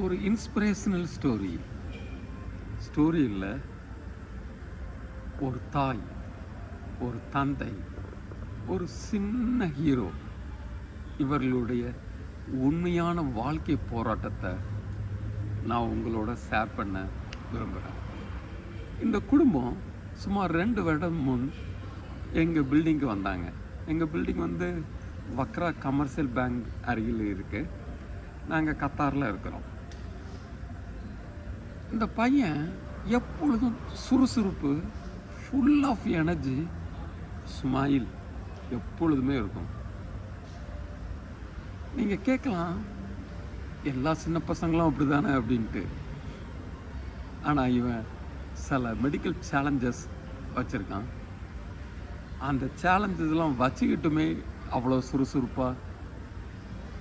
ஒரு inspirational story இல்லை. ஒரு தாய், ஒரு தந்தை, ஒரு சின்ன ஹீரோ, இவர்களுடைய உண்மையான வாழ்க்கை போராட்டத்தை நான் உங்களோட ஷேர் பண்ண விரும்புகிறேன். இந்த குடும்பம் சுமார் 2 வருடம் முன் எங்கள் பில்டிங்க்கு வந்தாங்க. எங்கள் பில்டிங் வக்ரா கமர்ஷியல் பேங்க் அருகில் இருக்குது. நாங்கள் கத்தாரில் இருக்கிறோம். இந்த பையன் எப்பொழுதும் சுறுசுறுப்பு, ஃபுல் ஆஃப் எனர்ஜி, ஸ்மைல் எப்பொழுதுமே இருக்கும். நீங்கள் கேட்கலாம், எல்லா சின்ன பசங்களும் அப்படி தானே அப்படின்ட்டு. ஆனால் இவன் சில மெடிக்கல் சேலஞ்சஸ் வச்சுருக்கான். அந்த சேலஞ்சஸ்லாம் வச்சுக்கிட்டுமே அவ்வளோ சுறுசுறுப்பாக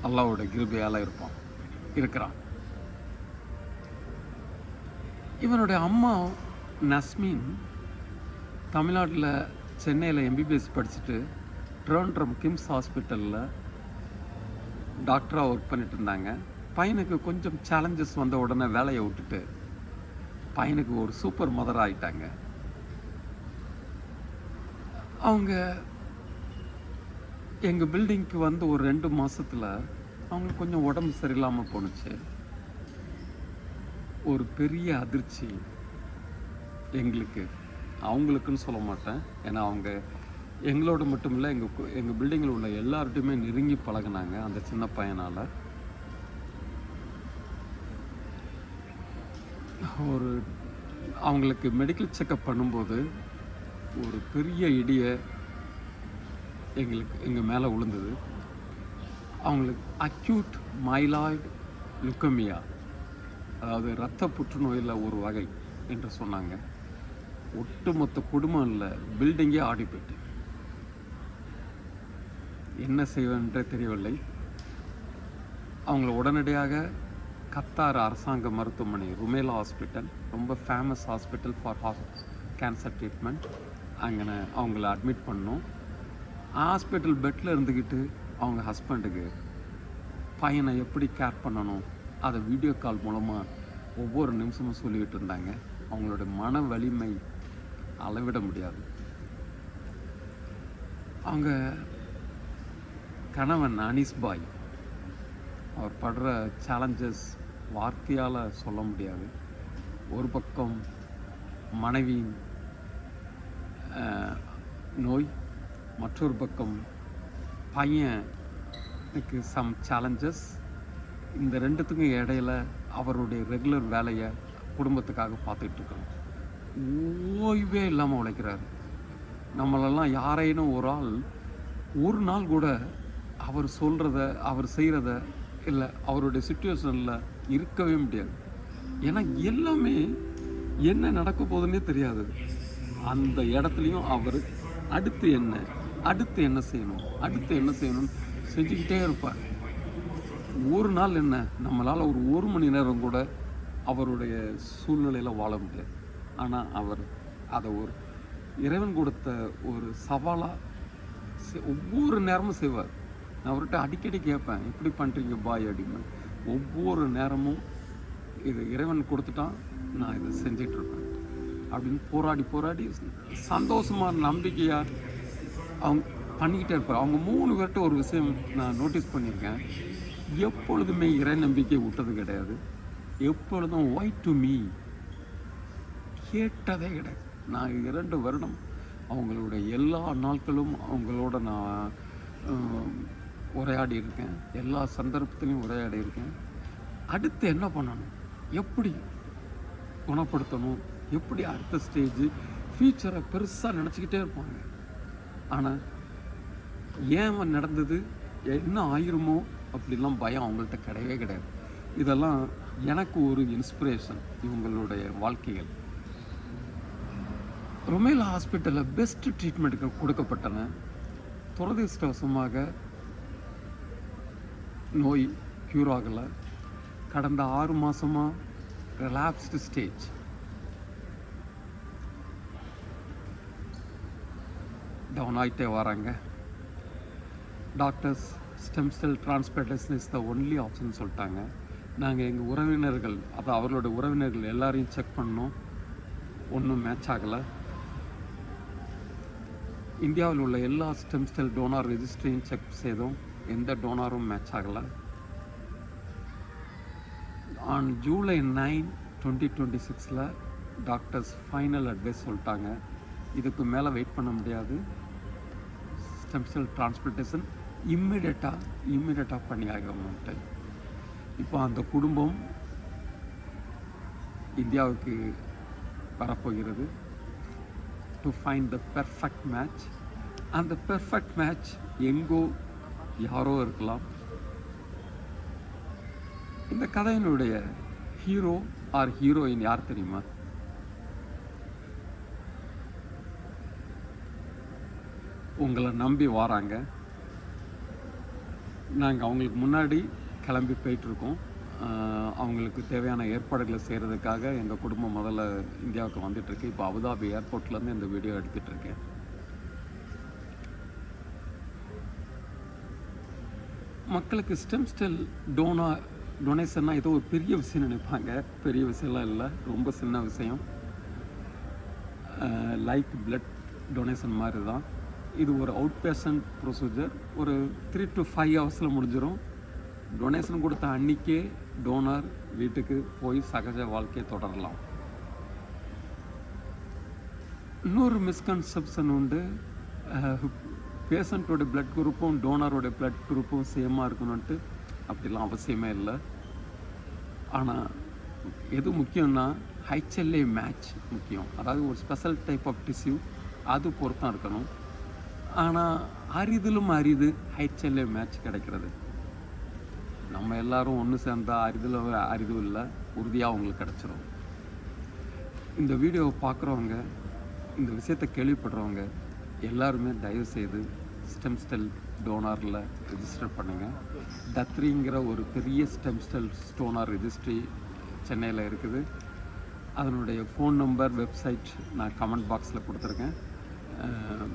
அல்லாவோட கிருபையால் இருக்கிறான். இவனுடைய அம்மா நஸ்மின் தமிழ்நாட்டில் சென்னையில் எம்பிபிஎஸ் படிச்சுட்டு ட்ரோண்ட்ரம் கிம்ஸ் ஹாஸ்பிட்டலில் டாக்டராக ஒர்க் பண்ணிட்டு இருந்தாங்க. பையனுக்கு கொஞ்சம் சேலஞ்சஸ் வந்த உடனே வேலையை விட்டுட்டு பையனுக்கு ஒரு சூப்பர் மதர் ஆகிட்டாங்க. அவங்க எங்கள் பில்டிங்க்கு ஒரு 2 மாதத்தில் அவங்களுக்கு கொஞ்சம் உடம்பு சரியில்லாமல் போணுச்சு. ஒரு பெரிய அதிர்ச்சி எங்களுக்கு, அவங்களுக்குன்னு சொல்ல மாட்டேன், ஏன்னா அவங்க எங்களோட மட்டும் இல்லை, எங்கள் பில்டிங்கில் உள்ள எல்லார்ட்டையுமே நெருங்கி பழகினாங்க அந்த சின்ன பையனால். அவங்களுக்கு மெடிக்கல் செக்கப் பண்ணும்போது ஒரு பெரிய இடியை எங்கள் மேலே விழுந்தது. அவங்களுக்கு அக்யூட் மைலாய்டு லுக்கமியா, அதாவது இரத்த புற்றுநோயில் ஒரு வகை என்று சொன்னாங்க. ஒட்டுமொத்த குடும்பம் இல்லை, பில்டிங்கே ஆடி போயிட்டு. என்ன செய்வேன்றே தெரியவில்லை. அவங்கள உடனடியாக கத்தார் அரசாங்க மருத்துவமனை ருமேலா ஹாஸ்பிட்டல், ரொம்ப famous hospital for cancer treatment, அங்கே அவங்கள அட்மிட் பண்ணோம். ஹாஸ்பிட்டல் பெட்டில் இருந்துக்கிட்டு அவங்க ஹஸ்பண்டுக்கு பையனை எப்படி கேர் பண்ணணும் அதை வீடியோ கால் மூலமாக ஒவ்வொரு நிமிஷமும் சொல்லிக்கிட்டு இருந்தாங்க. அவங்களோட மன வலிமை அளவிட முடியாது. அவங்க கணவன் அனீஸ் பாய், அவர் படுற சேலஞ்சஸ் வார்த்தையால் சொல்ல முடியாது. ஒரு பக்கம் மனைவியின் நோய், மற்றொரு பக்கம் பையனுக்கு சம் சேலஞ்சஸ். இந்த ரெண்டுத்துக்கும் இடையில அவருடைய ரெகுலர் வேலையை குடும்பத்துக்காக பார்த்துட்ருக்கணும். ஓய்வே இல்லாமல் உழைக்கிறாரு. நம்மளெல்லாம் யாரேனும் ஒரு நாள் கூட அவர் சொல்கிறத, அவர் செய்கிறத, இல்லை அவருடைய சுச்சுவேஷனில் இருக்கவே முடியாது. ஏன்னா எல்லாமே என்ன நடக்க போகுதுன்னே தெரியாது. அந்த இடத்துலையும் அவர் அடுத்து என்ன செய்யணும்னு செஞ்சுக்கிட்டே இருப்பார். ஒரு நாள் என்ன, நம்மளால் ஒரு மணி நேரம் கூட அவருடைய சூழ்நிலையில் வாழ முடியாது. ஆனால் அவர் அதை ஒரு இறைவன் கொடுத்த ஒரு சவாலாக ஒவ்வொரு நேரமும் செய்வார். நான் அவர்கிட்ட அடிக்கடி கேட்பேன், எப்படி பண்ணுறீங்க பாய் அப்படின்னு. ஒவ்வொரு நேரமும் இது இறைவன் கொடுத்துட்டான், நான் இதை செஞ்சிட்ருப்பேன் அப்படின்னு போராடி சந்தோஷமாக நம்பிக்கையாக அவங்க பண்ணிக்கிட்டே இருப்பார். அவங்க 3 பேர்கிட்ட ஒரு விஷயம் நான் நோட்டீஸ் பண்ணியிருக்கேன். எப்பொழுதுமே இறை நம்பிக்கை விட்டது கிடையாது. எப்பொழுதும் ஒய் டு மீ கேட்டதே கிடையாது. நான் 2 வருடம் அவங்களுடைய எல்லா நாட்களும் அவங்களோட நான் உரையாடி இருக்கேன். எல்லா சந்தர்ப்பத்திலையும் உரையாடி இருக்கேன். அடுத்து என்ன பண்ணணும், எப்படி குணப்படுத்தணும், எப்படி அடுத்த ஸ்டேஜ் ஃபியூச்சரை பெருசாக நினச்சிக்கிட்டே இருப்பாங்க. ஆனால் ஏன் நடந்தது, என்ன ஆயிருமோ அப்படிலாம் பயம் அவங்கள்ட்ட கிடையவே கிடையாது. இதெல்லாம் எனக்கு ஒரு இன்ஸ்பிரேஷன் இவங்களுடைய வாழ்க்கைகள். ருமேலா ஹாஸ்பிட்டலில் பெஸ்ட் ட்ரீட்மெண்ட்டுக்கு கொடுக்கப்பட்டன. துரதிர்ஷ்டவசமாக நோய் க்யூர் ஆகலை. கடந்த 6 மாதமாக ரிலாப்ஸ்டு ஸ்டேஜ். டவுன் ஆகிட்டே வராங்க. Doctors stem cell transplantation is the only option சொல்லிட்டாங்க. நாங்கள் எங்கள் உறவினர்கள், அதாவது அவர்களோட உறவினர்கள் எல்லாரையும் செக் பண்ணோம். ஒன்றும் மேட்ச் ஆகலை. இந்தியாவில் உள்ள எல்லா ஸ்டெம் செல் டோனார் ரெஜிஸ்ட்ரியும் செக் செய்தோம். எந்த டோனாரும் மேட்ச் ஆகலை. On July 9, 2026 doctors final advice சொல்லிட்டாங்க, இதுக்கு மேலே வெயிட் பண்ண முடியாது, ஸ்டெம் செல் டிரான்ஸ்பிளான்டேஷன் இம்மிடியட்டாக பண்ணி ஆகணும்ட்டு. இப்போ அந்த குடும்பம் இந்தியாவுக்கு வரப்போகிறது to find the perfect match. அந்த பெர்ஃபெக்ட் மேட்ச் எங்கோ யாரோ இருக்கலாம். இந்த கதையினுடைய ஹீரோ ஆர் ஹீரோயின் யார் தெரியுமா? உங்களை நம்பி வராங்க. நாங்கள் அவங்களுக்கு முன்னாடி கிளம்பி போயிட்டுருக்கோம். அவங்களுக்கு தேவையான ஏற்பாடுகளை செய்கிறதுக்காக எங்கள் குடும்பம் முதல்ல இந்தியாவுக்கு வந்துட்டுருக்கு. இப்போ அபுதாபி ஏர்போர்ட்லேருந்து இந்த வீடியோ எடுத்துகிட்ருக்கேன். மக்களுக்கு ஸ்டெம் செல் டொனேஷன்னா ஏதோ ஒரு பெரிய விஷயம் நினைப்பாங்க. பெரிய விஷயம்லாம் இல்லை, ரொம்ப சின்ன விஷயம். லைக் பிளட் டொனேஷன் மாதிரி தான். இது ஒரு அவுட் பேஷண்ட் ப்ரொசீஜர். ஒரு 3 to 5 ஹவர்ஸில் முடிஞ்சிடும். டொனேஷன் கொடுத்த அன்றைக்கே டோனர் வீட்டுக்கு போய் சகஜ வாழ்க்கையை தொடரலாம். இன்னொரு மிஸ்கன்செப்ஷன் உண்டு, பேஷண்ட்டோட பிளட் குரூப்பும் டோனரோட பிளட் குரூப்பும் சேமாக இருக்கணுன்ட்டு. அப்படிலாம் அவசியமே இல்லை. ஆனால் எது முக்கியம்னா HLA மேட்ச் முக்கியம். அதாவது ஒரு ஸ்பெஷல் டைப் ஆஃப் டிஷ்யூ அது பொறுத்தான் இருக்கணும். ஆனால் அரிதிலும் அரிது HLA மேட்ச் கிடைக்கிறது. நம்ம எல்லோரும் ஒன்று சேர்ந்தால் அரிது இல்லை, உறுதியாக அவங்களுக்கு கிடச்சிரும். இந்த வீடியோவை பார்க்குறவங்க, இந்த விஷயத்தை கேள்விப்படுறவங்க எல்லாருமே தயவுசெய்து ஸ்டெம் செல் டோனாரில் ரெஜிஸ்டர் பண்ணுங்கள். தத்ரிங்கிற ஒரு பெரிய ஸ்டெம் செல் டோனார் ரெஜிஸ்ட்ரி சென்னையில் இருக்குது. அதனுடைய ஃபோன் நம்பர், வெப்சைட் நான் கமெண்ட் பாக்ஸில் கொடுத்துருக்கேன்.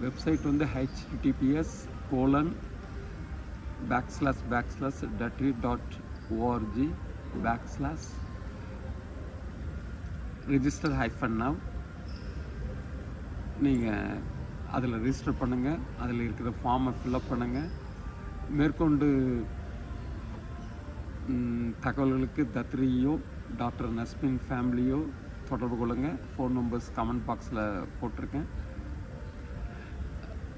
வெப்சைட் வந்து https://datri.org/register-now. நீங்கள் அதில் ரெஜிஸ்டர் பண்ணுங்கள். அதில் இருக்கிற ஃபார்மை ஃபில்அப் பண்ணுங்கள். மேற்கொண்டு தகவல்களுக்கு தத்ரியோ டாக்டர் நஸ்மின் ஃபேமிலியோ தொடர்பு கொள்ளுங்கள். ஃபோன் நம்பர்ஸ் கமெண்ட் பாக்ஸில் போட்டிருக்கேன்.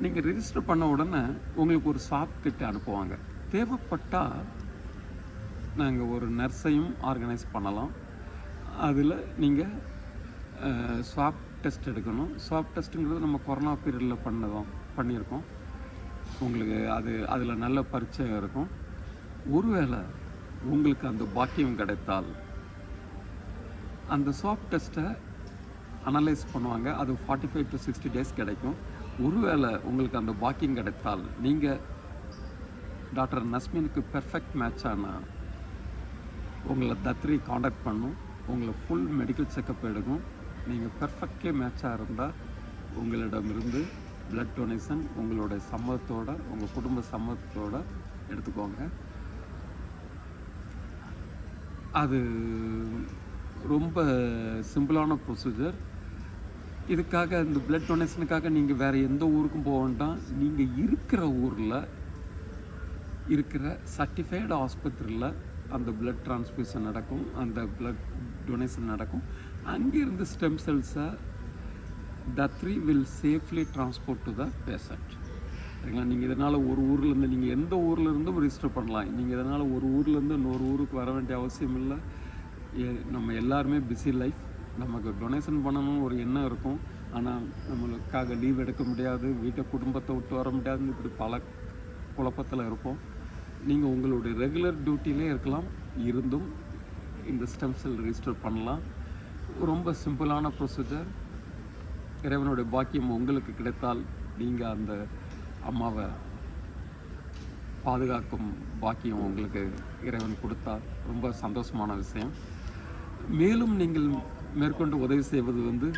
நீங்கள் ரெஜிஸ்டர் பண்ண உடனே உங்களுக்கு ஒரு ஸ்வாப் கிட் அனுப்புவாங்க. தேவைப்பட்டால் நாங்கள் ஒரு நர்ஸையும் ஆர்கனைஸ் பண்ணலாம். அதில் நீங்கள் ஸ்வாப் டெஸ்ட் எடுக்கணும். ஸ்வாப் டெஸ்ட்டுங்கிறது நம்ம கொரோனா பீரியடில் பண்ணியிருக்கோம். உங்களுக்கு அதில் நல்ல பரிச்சயம் இருக்கும். ஒருவேளை உங்களுக்கு அந்த பாக்கியம் கிடைத்தால் அந்த ஸ்வாப் டெஸ்ட்டை அனலைஸ் பண்ணுவாங்க. அது 45 to 60 days கிடைக்கும். ஒருவேளை உங்களுக்கு அந்த பாக்கியம் கிடைத்தால் நீங்கள் டாக்டர் நஸ்மினுக்கு பெர்ஃபெக்ட் மேட்ச் ஆனால் உங்களை தத்ரி காண்டாக்ட் பண்ணும். உங்களை ஃபுல் மெடிக்கல் செக்கப் எடுக்கும். நீங்கள் பெர்ஃபெக்ட்லி மேட்சாக இருந்தால் உங்களிடமிருந்து பிளட் டொனேஷன் உங்களோட சம்மதத்தோடு, உங்கள் குடும்ப சம்மதத்தோடு எடுத்துக்கோங்க. அது ரொம்ப சிம்பிளான ப்ரொசீஜர். இதுக்காக, இந்த பிளட் டொனேஷனுக்காக நீங்கள் வேறு எந்த ஊருக்கும் போக வேண்டாம். நீங்கள் இருக்கிற ஊரில் இருக்கிற சர்டிஃபைடு ஆஸ்பத்திரியில் அந்த பிளட் டிரான்ஸ்ஃபியூஷன் நடக்கும், அந்த பிளட் டொனேஷன் நடக்கும். அங்கேருந்து ஸ்டெம் செல்ஸை தத்ரி will safely transport to the patient. சரிங்களா? நீங்கள் இதனால் ஒரு ஊர்லேருந்து, நீங்கள் எந்த ஊரில் இருந்தும் ரெஜிஸ்டர் பண்ணலாம். நீங்கள் இதனால் ஒரு ஊர்லேருந்து இன்னொரு ஊருக்கு வர வேண்டிய அவசியம் இல்லை. நம்ம எல்லாருமே பிஸி லைஃப். நமக்கு டொனேஷன் பண்ணணும்னு ஒரு எண்ணம் இருக்கும். ஆனால் நம்மளுக்காக லீவ் எடுக்க முடியாது, வீட்டை குடும்பத்தை விட்டு வர முடியாதுன்னு இப்படி பல குழப்பத்தில் இருப்போம். நீங்கள் உங்களுடைய ரெகுலர் டியூட்டிலே இருக்கலாம், இருந்தும் இந்த ஸ்டெம் செல் ரெஜிஸ்டர் பண்ணலாம். ரொம்ப சிம்பிளான ப்ரொசீஜர். இறைவனுடைய பாக்கியம் உங்களுக்கு கிடைத்தால் நீங்கள் அந்த அம்மாவை பாதுகாக்கும் பாக்கியம் உங்களுக்கு இறைவன் கொடுத்தால் ரொம்ப சந்தோஷமான விஷயம். மேலும் நீங்கள் மேற்கொண்டு உதவி செய்வது வந்து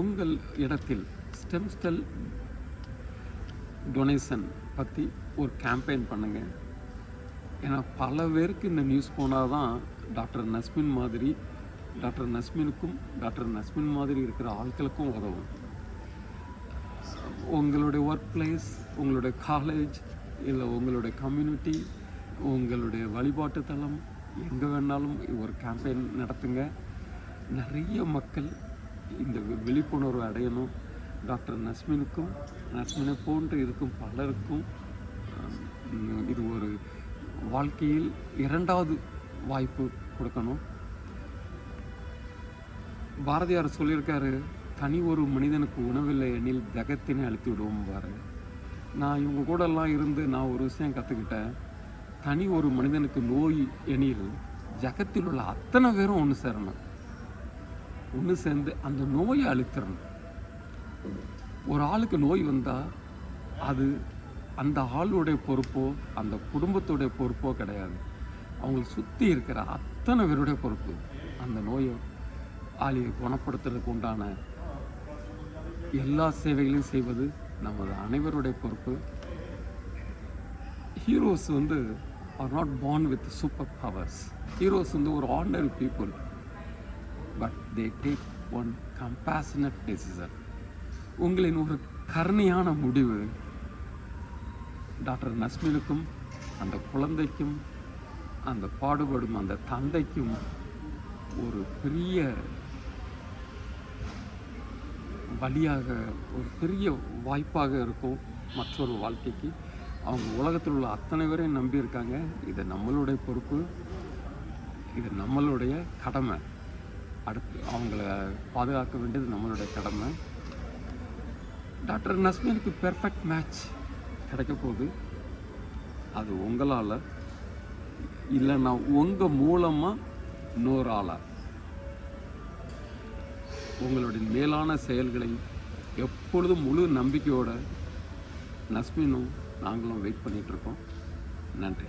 உங்கள் இடத்தில் ஸ்டெம் செல் டொனேஷன் பற்றி ஒரு கேம்பெயின் பண்ணுங்கள். ஏன்னா பல பேருக்கு இந்த நியூஸ் போனால் தான் டாக்டர் நஸ்மின் மாதிரி, டாக்டர் நஸ்மினுக்கும் டாக்டர் நஸ்மின் மாதிரி இருக்கிற ஆட்களுக்கும் உதவும். உங்களுடைய ஒர்க் பிளேஸ், உங்களுடைய காலேஜ், இல்லை உங்களுடைய கம்யூனிட்டி, உங்களுடைய வழிபாட்டு தலம், எங்கே வேணாலும் ஒரு கேம்பெயின் நடத்துங்க. நிறைய மக்கள் இந்த விழிப்புணர்வு அடையணும். டாக்டர் நஸ்மினுக்கும் நஸ்மினை போன்று இருக்கும் பலருக்கும் இது ஒரு வாழ்க்கையில் 2வது வாய்ப்பு கொடுக்கணும். பாரதியார் சொல்லியிருக்காரு, தனி ஒரு மனிதனுக்கு உணவில்லை எனில் ஜகத்தினை அழித்து விடுவோம் பாரு. நான் இவங்க கூடலாம் இருந்து நான் ஒரு விஷயம் கற்றுக்கிட்டேன். தனி ஒரு மனிதனுக்கு நோய் எனில் ஜகத்தில் உள்ள அத்தனை பேரும் ஒன்று சேரணும். ஒன்று சேர்ந்து அந்த நோயை அழித்திடணும். ஒரு ஆளுக்கு நோய் வந்தால் அது அந்த ஆளுடைய பொறுப்போ அந்த குடும்பத்துடைய பொறுப்போ கிடையாது. அவங்களை சுற்றி இருக்கிற அத்தனை பேருடைய பொறுப்பு. அந்த நோயை ஆளியை குணப்படுத்துறதுக்கு உண்டான எல்லா சேவைகளையும் செய்வது நமது அனைவருடைய பொறுப்பு. Heroes are not born with super powers. Heroes ஒரு ordinary people, but they take one compassionate decision. உங்களின் ஒரு கருணையான முடிவு டாக்டர் நஸ்மினுக்கும் அந்த குழந்தைக்கும் அந்த பாடுபடும் அந்த தந்தைக்கும் ஒரு பெரிய வழியாக, ஒரு பெரிய வாய்ப்பாக இருக்கும் மற்றொரு வாழ்க்கைக்கு. அவங்க உலகத்தில் உள்ள அத்தனை பேரையும் நம்பியிருக்காங்க. இது நம்மளுடைய பொறுப்பு, இது நம்மளுடைய கடமை. அடுத்து அவங்கள பாதுகாக்க வேண்டியது நம்மளுடைய கடமை. டாக்டர் நஸ்மினுக்கு பெர்ஃபெக்ட் மேட்ச் கிடைக்க போகுது. அது உங்களால் இல்லைன்னா உங்கள் மூலமாக இன்னொரு ஆளாக. உங்களுடைய மேலான செயல்களை எப்பொழுதும் முழு நம்பிக்கையோட நஸ்மினும் நாங்களும் வெயிட் பண்ணிகிட்ருக்கோம். நன்றி.